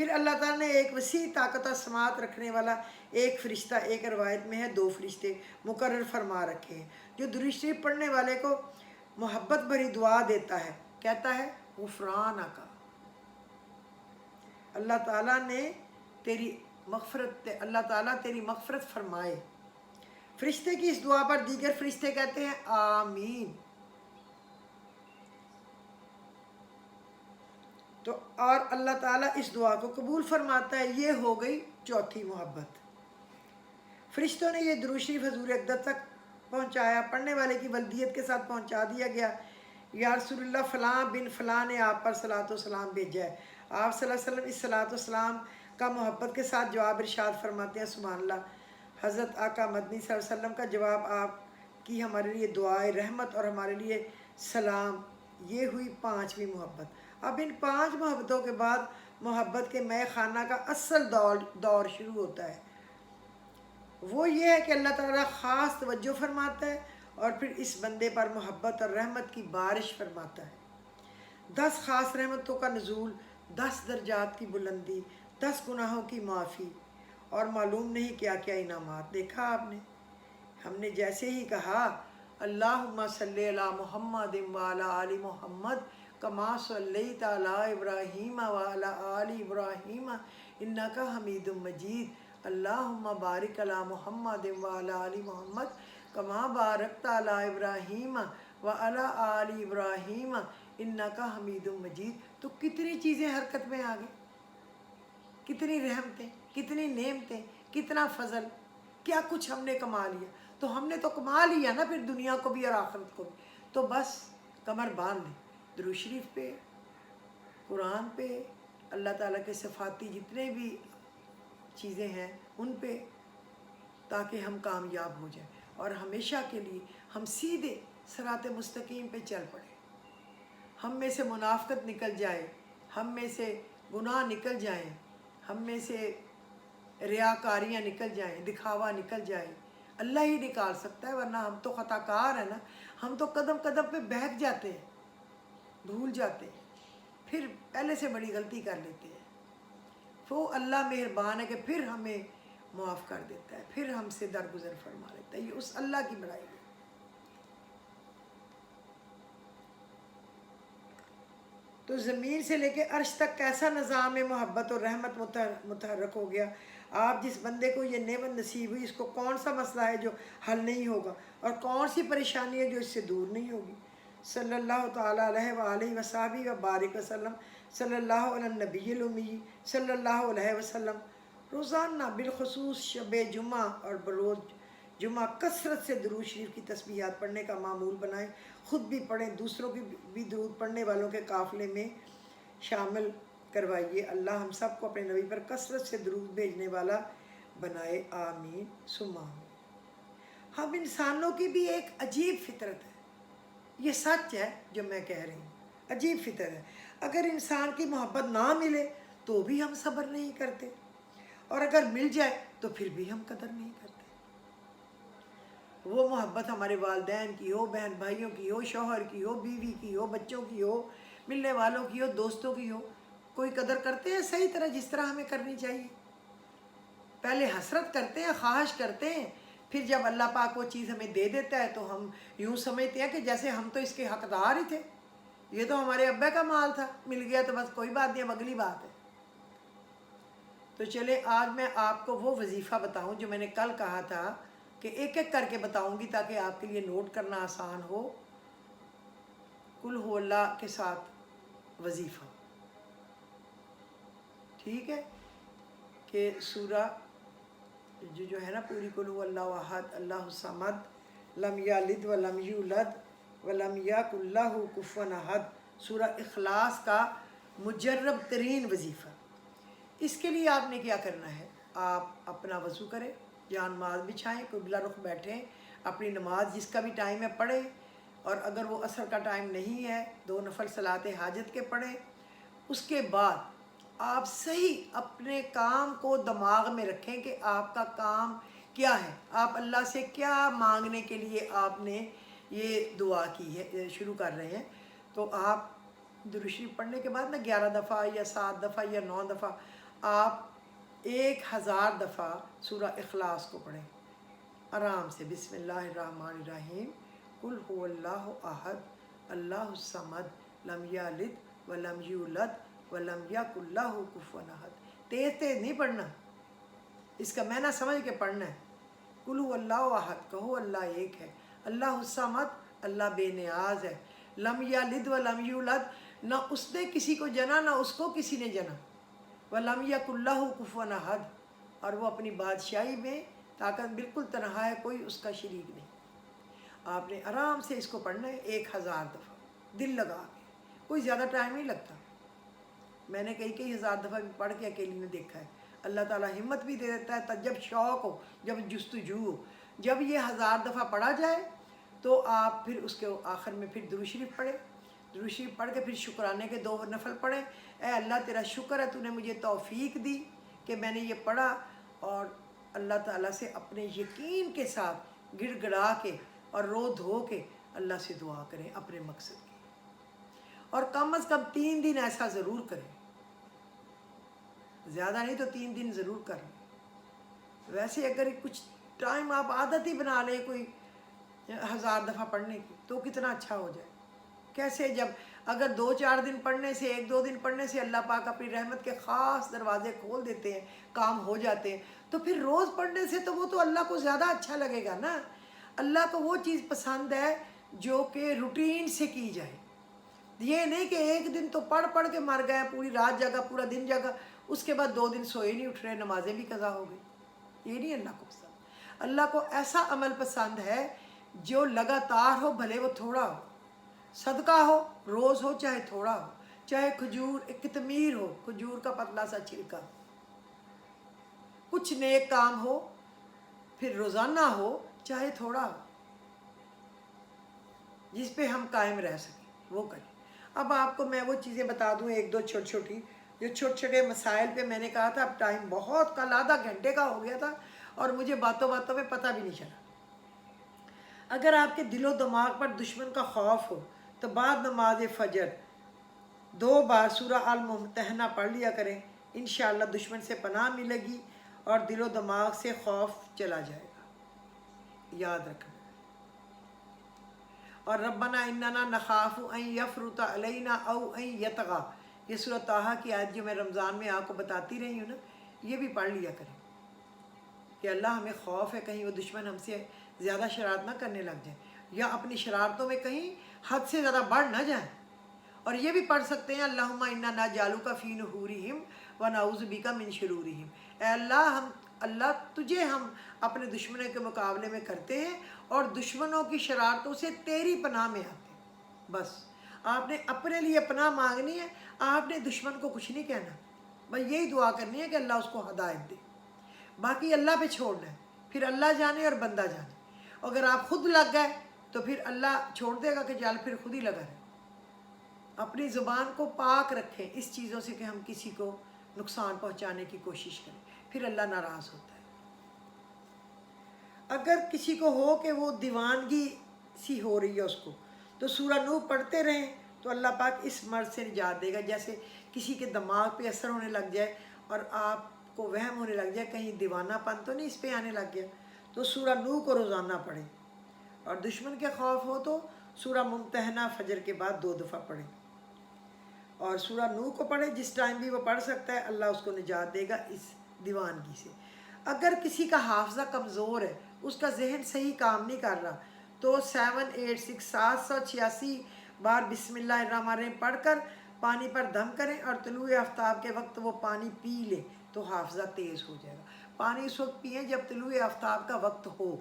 پھر اللہ تعالیٰ نے ایک وسیع طاقت اور سماعت رکھنے والا ایک فرشتہ، ایک روایت میں ہے 2 فرشتے مقرر فرما رکھے ہیں جو درود شریف پڑھنے والے کو محبت بھری دعا دیتا ہے، کہتا ہے غفرانک، اللہ تعالیٰ نے تیری مغفرت، اللہ تعالیٰ تیری مغفرت فرمائے۔ فرشتے کی اس دعا پر دیگر فرشتے کہتے ہیں آمین۔ تو اور اللہ تعالیٰ اس دعا کو قبول فرماتا ہے۔ یہ ہو گئی چوتھی محبت۔ فرشتوں نے یہ درود شریف حضور اقدس تک پہنچایا، پڑھنے والے کی ولدیت کے ساتھ پہنچا دیا گیا۔ یا رسول اللہ فلاں بن فلاں نے آپ پر صلاۃ و سلام بھیجا ہے۔ آپ صلی اللہ علیہ وسلم اس صلاۃ و سلام کا محبت کے ساتھ جواب ارشاد فرماتے ہیں سبحان اللہ۔ حضرت آقا مدنی صلی اللہ علیہ وسلم کا جواب آپ کی ہمارے لیے دعائے رحمت اور ہمارے لیے سلام۔ یہ ہوئی 5ویں محبت۔ اب ان 5 محبتوں کے بعد محبت کے مے خانہ کا اصل دور شروع ہوتا ہے۔ وہ یہ ہے کہ اللہ تعالیٰ خاص توجہ فرماتا ہے اور پھر اس بندے پر محبت اور رحمت کی بارش فرماتا ہے۔ 10 خاص رحمتوں کا نزول، 10 درجات کی بلندی، 10 گناہوں کی معافی اور معلوم نہیں کیا کیا انعامات۔ دیکھا آپ نے، ہم نے جیسے ہی کہا اللہم صلی علی محمد وعلی آل محمد کما صلیت علی ابراہیم وعلی آل ابراہیم انک حمید مجید، اللہم بارک علی محمد وعلی آل محمد کما بارکت علی ابراہیم وعلی آل ابراہیم انک حمید مجید۔ تو کتنی چیزیں حرکت میں آ گئی، کتنی رحمتیں، کتنی نعمتیں، کتنا فضل، کیا کچھ ہم نے کما لیا۔ تو ہم نے تو کما لیا نا پھر دنیا کو بھی اور آخرت کو بھی۔ تو بس کمر باندھ لیں درود شریف پہ، قرآن پہ، اللہ تعالیٰ کے صفاتی جتنے بھی چیزیں ہیں ان پہ، تاکہ ہم کامیاب ہو جائیں اور ہمیشہ کے لیے ہم سیدھے صراط مستقیم پہ چل پڑیں۔ ہم میں سے منافقت نکل جائے، ہم میں سے گناہ نکل جائیں، ہم میں سے ریاکاریاں نکل جائیں، دکھاوا نکل جائے۔ اللہ ہی نکال سکتا ہے، ورنہ ہم تو خطا کار ہیں نا۔ ہم تو قدم قدم پہ بہک جاتے ہیں، بھول جاتے ہیں، پھر پہلے سے بڑی غلطی کر لیتے ہیں۔ وہ اللہ مہربان ہے کہ پھر ہمیں معاف کر دیتا ہے، پھر ہم سے درگزر فرما لیتا ہے۔ یہ اس اللہ کی بڑائی ہے۔ تو زمین سے لے کے عرش تک کیسا نظام محبت اور رحمت متحرک ہو گیا۔ آپ جس بندے کو یہ نعمت نصیب ہوئی، اس کو کون سا مسئلہ ہے جو حل نہیں ہوگا، اور کون سی پریشانی ہے جو اس سے دور نہیں ہوگی۔ صلی اللہ تعالیٰ علیہ وآلہ وصحبہ وبارک وسلم، صلی اللہ علی النبی الامی صلی اللہ علیہ وسلم۔ روزانہ بالخصوص شب جمعہ اور بروز جمعہ کثرت سے درود شریف کی تسبیحات پڑھنے کا معمول بنائیں۔ خود بھی پڑھیں، دوسروں کی بھی درود پڑھنے والوں کے قافلے میں شامل کروائیے۔ اللہ ہم سب کو اپنے نبی پر کثرت سے درود بھیجنے والا بنائے، آمین ثم آمین۔ ہم انسانوں کی بھی ایک عجیب فطرت ہے، یہ سچ ہے جو میں کہہ رہی ہوں، عجیب فطرت ہے۔ اگر انسان کی محبت نہ ملے تو بھی ہم صبر نہیں کرتے، اور اگر مل جائے تو پھر بھی ہم قدر نہیں کرتے۔ وہ محبت ہمارے والدین کی ہو، بہن بھائیوں کی ہو، شوہر کی ہو، بیوی کی ہو، بچوں کی ہو، ملنے والوں کی ہو، دوستوں کی ہو، کوئی قدر کرتے ہیں صحیح طرح جس طرح ہمیں کرنی چاہیے؟ پہلے حسرت کرتے ہیں، خواہش کرتے ہیں، پھر جب اللہ پاک وہ چیز ہمیں دے دیتا ہے تو ہم یوں سمجھتے ہیں کہ جیسے ہم تو اس کے حقدار ہی تھے، یہ تو ہمارے ابا کا مال تھا، مل گیا تو بس کوئی بات نہیں، اب اگلی بات ہے۔ تو چلے آج میں آپ کو وہ وظیفہ بتاؤں جو میں نے کل کہا تھا کہ ایک ایک کر کے بتاؤں گی تاکہ آپ کے لیے نوٹ کرنا آسان ہو۔ قل ہو اللہ کے ساتھ وظیفہ، ٹھیک ہے، کہ سورہ جو ہے نا پوری، قل ہو اللہ احد اللہ الصمد لم یلد ولم یولد ولم یکن لہ کفوا احد، سورہ اخلاص کا مجرب ترین وظیفہ۔ اس کے لیے آپ نے کیا کرنا ہے، آپ اپنا وضو کریں، جہاں نماز بچھائیں، قبلہ رخ بیٹھیں، اپنی نماز جس کا بھی ٹائم ہے پڑھیں، اور اگر وہ عصر کا ٹائم نہیں ہے 2 نفل صلاۃ حاجت کے پڑھیں۔ اس کے بعد آپ صحیح اپنے کام کو دماغ میں رکھیں کہ آپ کا کام کیا ہے، آپ اللہ سے کیا مانگنے کے لیے آپ نے یہ دعا کی ہے، شروع کر رہے ہیں۔ تو آپ درود شریف پڑھنے کے بعد نا 11 دفعہ یا 7 دفعہ یا 9 دفعہ آپ 1000 دفعہ سورہ اخلاص کو پڑھیں آرام سے. بسم اللہ الرحمن الرحیم. قل هو اللہ احد اللہ الصمد لم یلد ولم یولد ولم یکن لہ کفوا احد. تیز تیز نہیں پڑھنا، اس کا معنی سمجھ کے پڑھنا ہے. قل هو اللہ احد، کہو اللہ ایک ہے. اللہ الصمد، اللہ بے نیاز ہے. لم یلد ولم یولد، نہ اس نے کسی کو جنا نہ اس کو کسی نے جنا. ولم یکن لہ کفوا احد، اور وہ اپنی بادشاہی میں طاقت بالکل تنہا ہے، کوئی اس کا شریک نہیں. آپ نے آرام سے اس کو پڑھنا ہے 1000 دفعہ دل لگا کے. کوئی زیادہ ٹائم نہیں لگتا. میں نے کئی ہزار دفعہ بھی پڑھ کے اکیلی نے دیکھا ہے. اللہ تعالیٰ ہمت بھی دے دیتا ہے. تب جب شوق ہو، جب جستجو ہو، جب یہ 1000 دفعہ پڑھا جائے تو آپ پھر اس کے آخر میں پھر درود شریف پڑھیں. درود شریف پڑھ کے پھر شکرانے کے 2 نفل پڑھیں. اے اللہ تیرا شکر ہے، تو نے مجھے توفیق دی کہ میں نے یہ پڑھا. اور اللہ تعالیٰ سے اپنے یقین کے ساتھ گڑ گڑا کے اور رو دھو کے اللہ سے دعا کریں اپنے مقصد کی. اور کم از کم 3 دن ایسا ضرور کریں، زیادہ نہیں تو 3 دن ضرور کریں. ویسے اگر کچھ ٹائم آپ عادت ہی بنا لیں کوئی 1000 دفعہ پڑھنے کی تو کتنا اچھا ہو جائے. کیسے جب اگر 2-4 دن پڑھنے سے، 1-2 دن پڑھنے سے اللہ پاک اپنی رحمت کے خاص دروازے کھول دیتے ہیں، کام ہو جاتے ہیں، تو پھر روز پڑھنے سے تو وہ تو اللہ کو زیادہ اچھا لگے گا نا. اللہ کو وہ چیز پسند ہے جو کہ روٹین سے کی جائے. یہ نہیں کہ ایک دن تو پڑھ کے مر گئے، پوری رات جگہ، پورا دن جگہ، اس کے بعد 2 دن سوئے نہیں، اٹھ رہے، نمازیں بھی قضا ہو گئی. یہ نہیں اللہ کو پسند. اللہ کو ایسا عمل پسند ہے جو لگاتار ہو، بھلے وہ تھوڑا ہو. صدقہ ہو، روز ہو چاہے تھوڑا ہو، چاہے کھجور قطمیر ہو، کھجور کا پتلا سا چھلکا، کچھ نیک کام ہو، پھر روزانہ ہو چاہے تھوڑا ہو، جس پہ ہم قائم رہ سکیں وہ کریں. اب آپ کو میں وہ چیزیں بتا دوں 1-2 چھوٹی جو چھوٹے مسائل پہ میں نے کہا تھا. اب ٹائم بہت کل آدھا گھنٹے کا ہو گیا تھا اور مجھے باتوں میں پتہ بھی نہیں چلا. اگر آپ کے دل و دماغ پر دشمن کا خوف ہو تو بعد نماز فجر 2 بار سورہ الممتحنہ پڑھ لیا کریں. انشاءاللہ دشمن سے پناہ ملے گی اور دل و دماغ سے خوف چلا جائے گا. یاد رکھنا. اور ربنا اننا نخاف ان یفرط علینا او ان یطغی، یہ سورہ طٰہٰ کی آیت جو میں رمضان میں آپ کو بتاتی رہی ہوں نا، یہ بھی پڑھ لیا کریں کہ اللہ ہمیں خوف ہے کہیں وہ دشمن ہم سے زیادہ شرارت نہ کرنے لگ جائیں، یا اپنی شرارتوں میں کہیں حد سے زیادہ بڑھ نہ جائیں. اور یہ بھی پڑھ سکتے ہیں اللہم انا نجعلک فی نحورہم ونعوذ بک من شرورہم. اے اللہ تجھے ہم اپنے دشمنوں کے مقابلے میں کرتے ہیں اور دشمنوں کی شرارتوں سے تیری پناہ میں آتے ہیں. بس آپ نے اپنے لیے پناہ مانگنی ہے، آپ نے دشمن کو کچھ نہیں کہنا، بس یہی دعا کرنی ہے کہ اللہ اس کو ہدایت دے. باقی اللہ پہ چھوڑنا ہے، پھر اللہ جانے اور بندہ جانے. اگر آپ خود لگ گئے تو پھر اللہ چھوڑ دے گا کہ چل پھر خود ہی لگا رہے. اپنی زبان کو پاک رکھیں اس چیزوں سے کہ ہم کسی کو نقصان پہنچانے کی کوشش کریں، پھر اللہ ناراض ہوتا ہے. اگر کسی کو ہو کہ وہ دیوانگی سی ہو رہی ہے اس کو، تو سورہ نوح پڑھتے رہیں تو اللہ پاک اس مرض سے نجات دے گا. جیسے کسی کے دماغ پہ اثر ہونے لگ جائے اور آپ کو وہم ہونے لگ جائے کہیں دیوانہ پن تو نہیں اس پہ آنے لگ گیا، تو سورہ نوح کو روزانہ پڑھیں. اور دشمن کے خوف ہو تو سورہ ممتحنہ فجر کے بعد 2 دفعہ پڑھیں. اور سورہ نوح کو پڑھیں، جس ٹائم بھی وہ پڑھ سکتا ہے، اللہ اس کو نجات دے گا اس دیوانگی سے. اگر کسی کا حافظہ کمزور ہے، اس کا ذہن صحیح کام نہیں کر رہا، تو 786 بار بسم اللہ الرحمن الرحیم پڑھ کر پانی پر دم کریں اور طلوع آفتاب کے وقت وہ پانی پی لیں تو حافظہ تیز ہو جائے گا. پانی اس وقت پئیں جب طلوع آفتاب کا وقت ہو،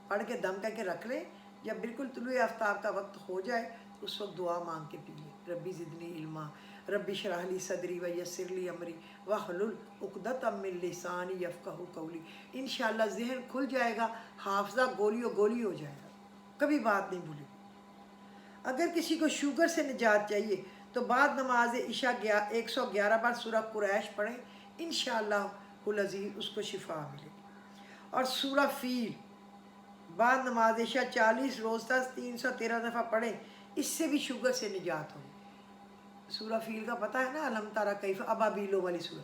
پڑھ کے دم کر کے رکھ لیں. جب بالکل طلوع آفتاب کا وقت ہو جائے اس وقت دعا مانگ کے پی لیں. ربی زدنی علما، ربی اشرح لی صدری ویسر لی امری واحلل عقدۃ من لسانی یفقہوا قولی. انشاءاللہ ذہن کھل جائے گا، حافظہ گولی ہو جائے گا، کبھی بات نہیں بھولے. اگر کسی کو شوگر سے نجات چاہیے تو بعد نماز عشاء 111 بار سورہ قریش پڑھیں، انشاءاللہ العزیز اس کو شفا ملے گی. اور سورہ فیل بعد نماز عشاء 40 روز تک 313 دفعہ پڑھیں، اس سے بھی شوگر سے نجات ہوگی. سورہ فیل کا پتہ ہے نا، علم تارا کیف ابابیلوں والی سورہ،